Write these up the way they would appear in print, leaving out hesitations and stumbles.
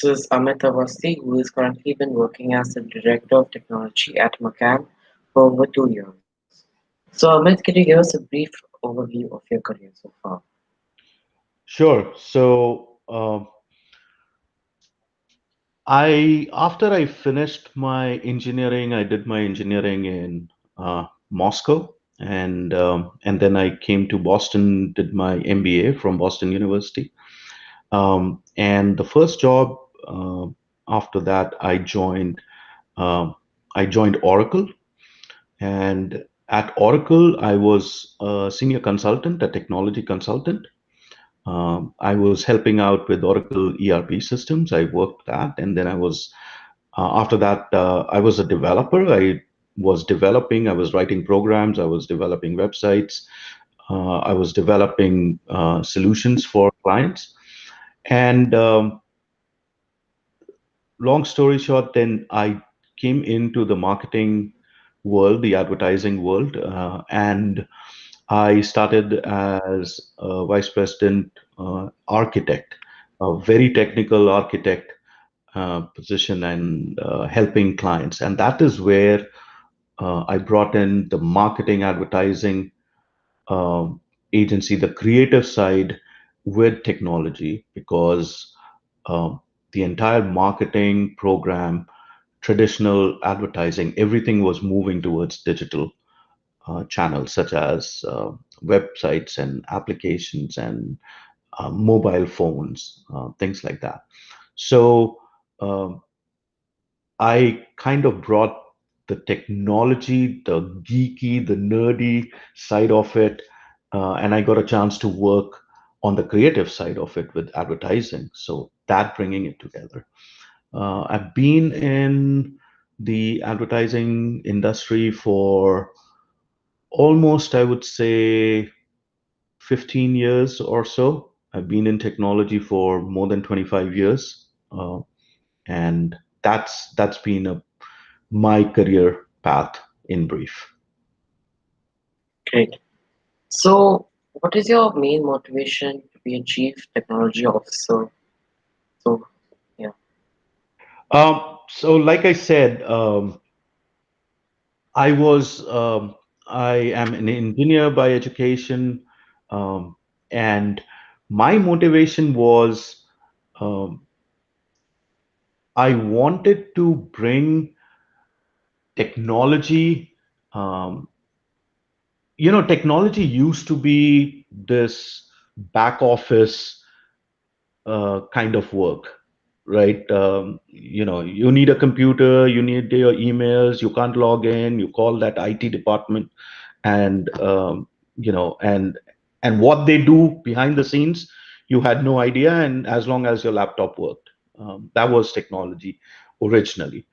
is Amit Awasthi, who has currently been working as the Director of Technology at McCann for over 2 years. So, Amit, can you give us a brief overview of your career so far? Sure. I after I finished my engineering, I did my engineering in Moscow, and then I came to Boston, did my MBA from Boston University. And the first job after that, um, I joined Oracle, and at Oracle, I was a senior consultant, a technology consultant. I was helping out with Oracle ERP systems. I worked that, and then after that, I was a developer. I was developing. I was writing programs. I was developing websites. I was developing solutions for clients. And long story short, then I came into the marketing world, the advertising world, and I started as a vice president architect, a very technical architect position, and helping clients. And that is where I brought in the marketing advertising um, agency, the creative side with technology, because um, the entire marketing program, traditional advertising, everything was moving towards digital channels such as websites and applications and mobile phones, things like that. So um, I kind of brought the technology, the geeky, the nerdy side of it, and I got a chance to work on the creative side of it with advertising. So that bringing it together. I've been in the advertising industry for almost, I would say, 15 years or so. I've been in technology for more than 25 years. And that's been my career path in brief. Great. So, what is your main motivation to be a Chief Technology Officer? So, yeah. So, like I said, I was I am an engineer by education, um, and my motivation was um, I wanted to bring technology. Um, Technology used to be this back office kind of work, right? You need a computer, you need your emails, you can't log in, you call that IT department, and you know, and what they do behind the scenes, you had no idea, and as long as your laptop worked, that was technology originally.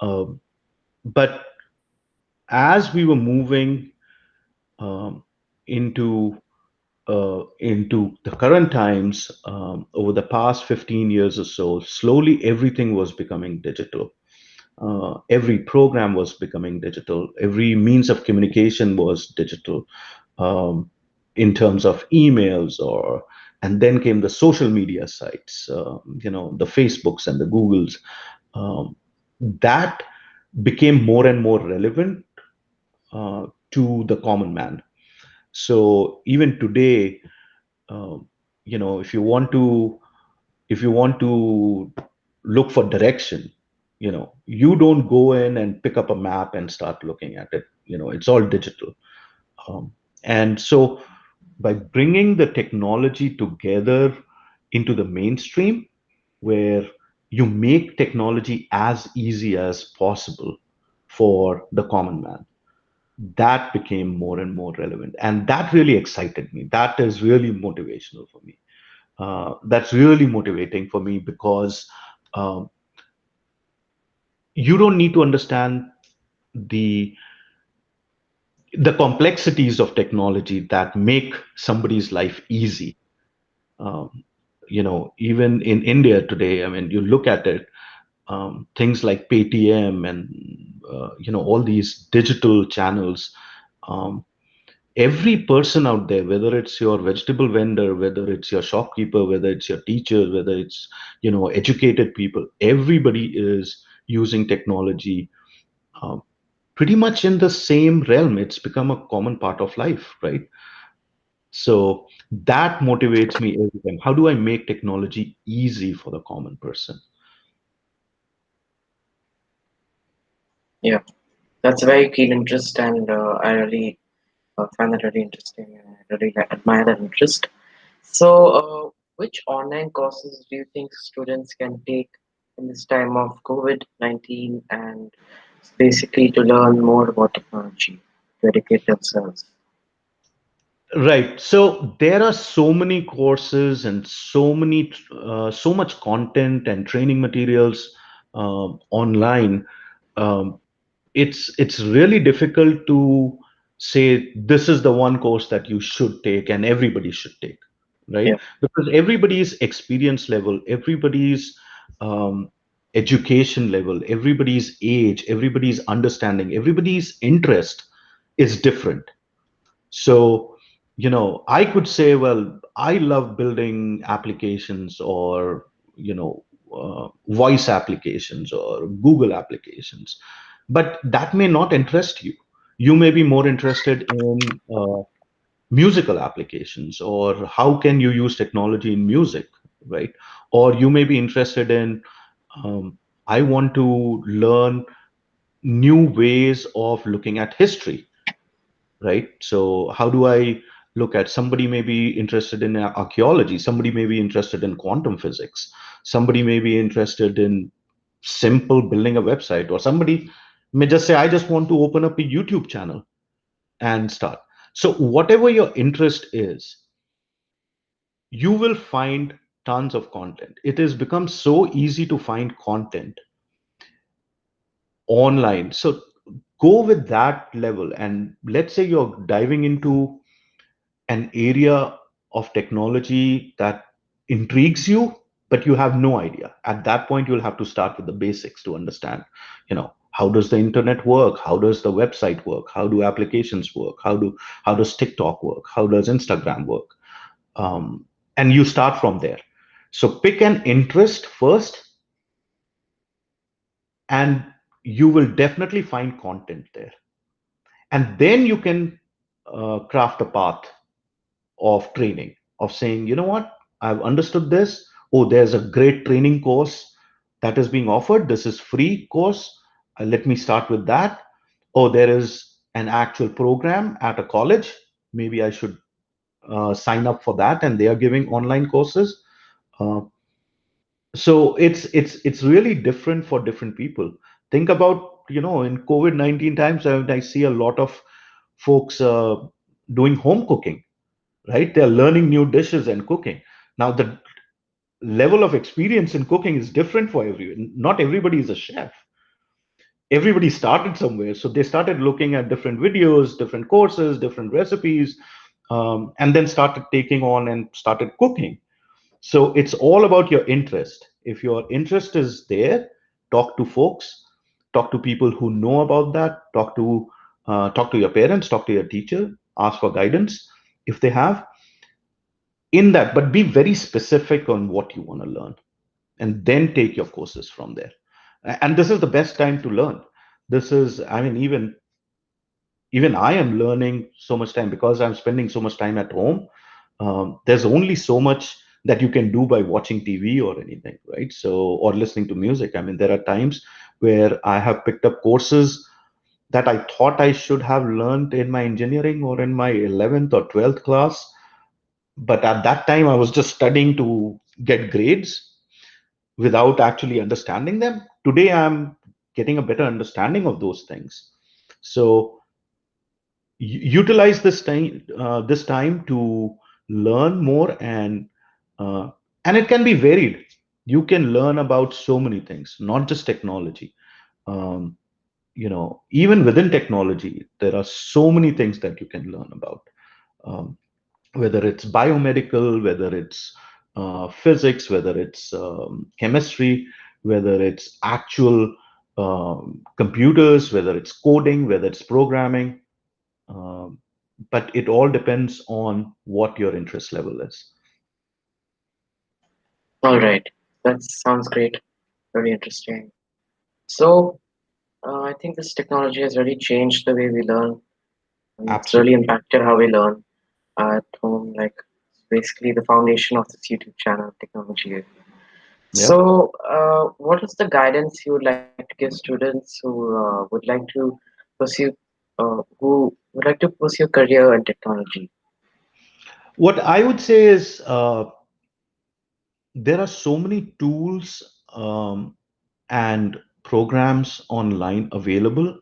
Um, but as we were moving um, into into the current times, over the past 15 years or so, slowly everything was becoming digital. Every program was becoming digital. Every means of communication was digital, um, in terms of emails and then came the social media sites, the Facebooks and the Googles. That became more and more relevant to the common man. So even today, um, if you want to look for direction, you don't go in and pick up a map and start looking at it. It's all digital. And so by bringing the technology together into the mainstream, where you make technology as easy as possible for the common man, that became more and more relevant, and that really excited me. That is really motivational for me. That's really motivating for me because um, you don't need to understand the the complexities of technology that make somebody's life easy. Um, Even in India today, I mean, you look at it, things like Paytm and all these digital channels. Um, Every person out there, whether it's your vegetable vendor, whether it's your shopkeeper, whether it's your teacher, whether it's, educated people, everybody is using technology, um, pretty much in the same realm. It's become a common part of life, right? So that motivates me every time. How do I make technology easy for the common person? Yeah, that's a very keen interest, and I really find that really interesting, and I really admire that interest. So, which online courses do you think students can take in this time of COVID-19 and basically to learn more about technology, to educate themselves? Right. So there are so many courses and so much content and training materials online. Um, it's really difficult to say this is the one course that you should take and everybody should take, right? Yeah, Because everybody's experience level, everybody's um, education level, everybody's age, everybody's understanding, everybody's interest is different. So, I could say, well, I love building applications or, voice applications or Google applications, but that may not interest you. You may be more interested in musical applications, or how can you use technology in music, right? Or you may be interested in, I want to learn new ways of looking at history, right? So how do I look at, somebody may be interested in archaeology, somebody may be interested in quantum physics, somebody may be interested in simple building a website, or somebody may just say, I just want to open up a YouTube channel and start. So whatever your interest is, you will find tons of content. It has become so easy to find content online. So go with that level, and let's say you're diving into an area of technology that intrigues you, but you have no idea. At that point, you'll have to start with the basics to understand, how does the internet work? How does the website work? How do applications work? How does TikTok work? How does Instagram work? Um, and you start from there. So pick an interest first, and you will definitely find content there. And then you can craft a path of training, of saying, you know what, I've understood this. Oh, there's a great training course that is being offered. This is free course. Let me start with that. Oh, there is an actual program at a college. Maybe I should sign up for that, and they are giving online courses. Uh, so it's really different for different people. Think about, in COVID-19 times, I see a lot of folks doing home cooking, right? They're learning new dishes and cooking. Now, the level of experience in cooking is different for everyone. Not everybody is a chef. Everybody started somewhere. So they started looking at different videos, different courses, different recipes, and then started taking on and started cooking. So it's all about your interest. If your interest is there, talk to folks, talk to people who know about that, talk to your parents, talk to your teacher, ask for guidance if they have in that, but be very specific on what you want to learn, and then take your courses from there. And this is the best time to learn. This is, I mean, even I am learning so much time because I'm spending so much time at home. There's only so much that you can do by watching TV or anything, right? So, or listening to music. I mean, there are times where I have picked up courses that I thought I should have learned in my engineering or in my 11th or 12th class, but at that time I was just studying to get grades without actually understanding them. Today I'm getting a better understanding of those things. So utilize this time to learn more, uh, and it can be varied. You can learn about so many things, not just technology. um, Even within technology there are so many things that you can learn about, um, whether it's biomedical, whether it's physics, whether it's chemistry, whether it's actual computers, whether it's coding, whether it's programming. Um, but it all depends on what your interest level is. All right, that sounds great. Very interesting. So, I think this technology has really changed the way we learn, and it's really Absolutely. impacted how we learn at home. Like, basically, the foundation of this YouTube channel, technology. Yeah. So, what is the guidance you would like to give students who would like to pursue, career in technology? What I would say is there are so many tools and programs online available.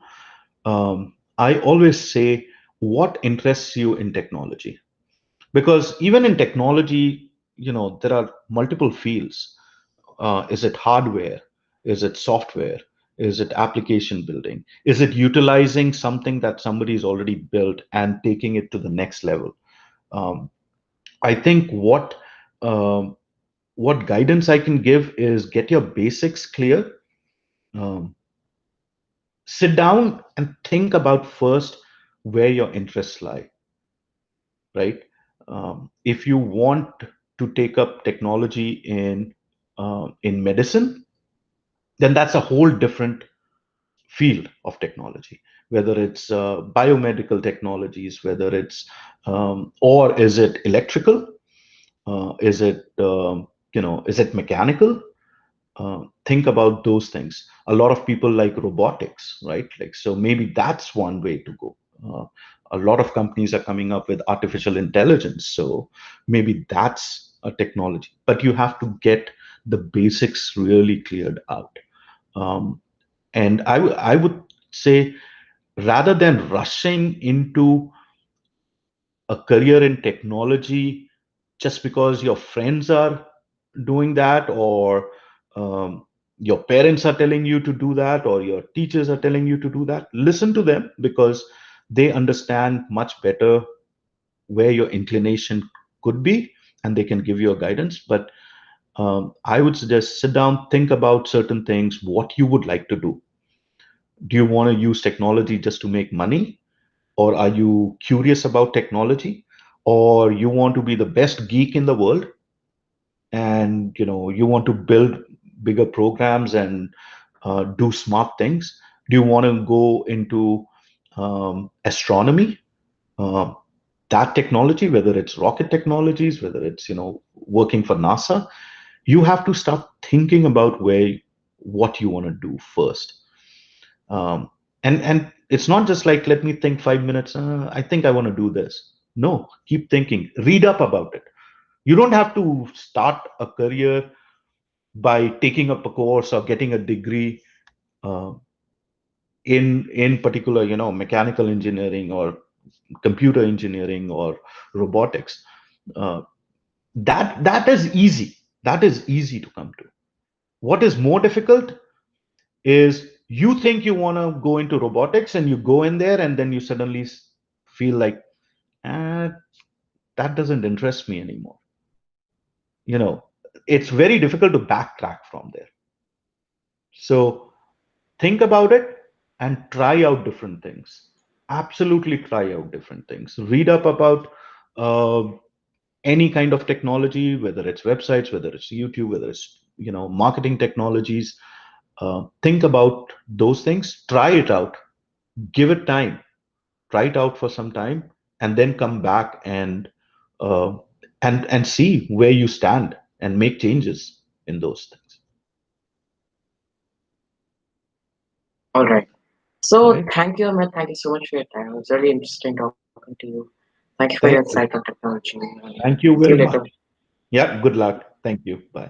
I always say, what interests you in technology? Because even in technology, there are multiple fields. Is it hardware? Is it software? Is it application building? Is it utilizing something that somebody's already built and taking it to the next level? Um, I think um, what guidance I can give is get your basics clear. Um, Sit down and think about first where your interests lie, right? If you want to take up technology in medicine, then that's a whole different field of technology. Whether it's biomedical technologies, whether it's or is it electrical, is it mechanical? Think about those things. A lot of people like robotics, right? Like, so maybe that's one way to go. Uh, a lot of companies are coming up with artificial intelligence, so maybe that's a technology. But you have to get the basics really cleared out. Um, and I would say, rather than rushing into a career in technology just because your friends are doing that, or your parents are telling you to do that, or your teachers are telling you to do that, listen to them, because they understand much better where your inclination could be, and they can give you a guidance. But I would suggest, sit down, think about certain things, what you would like to do. Do you want to use technology just to make money, or are you curious about technology, or you want to be the best geek in the world, and you want to build bigger programs and do smart things? Do you want to go into astronomy, uh, that technology, whether it's rocket technologies, whether it's working for NASA? You have to start thinking about what you want to do first. Um, and and it's not just like, let me think 5 minutes, I think I want to do this. No, keep thinking, read up about it. You don't have to start a career by taking up a course or getting a degree uh, in particular, mechanical engineering or computer engineering or robotics. uh, that is easy. That is easy to come to. What is more difficult is, you think you want to go into robotics, and you go in there, and then you suddenly feel like, ah, that doesn't interest me anymore. you know it's very difficult to backtrack from there. So think about it and try out different things. Absolutely try out different things. Read up about uh, any kind of technology, whether it's websites, whether it's YouTube, whether it's marketing technologies. Think about those things. Try it out. Give it time. Try it out for some time, and then come back uh, and see where you stand and make changes in those things. All right. So, Right? thank you, Amit. Thank you so much for your time. It was really interesting talking to you. Thank you for your Thank insight you. on technology. Thank you See you very later. much. Yeah. Good luck. Thank you. Bye.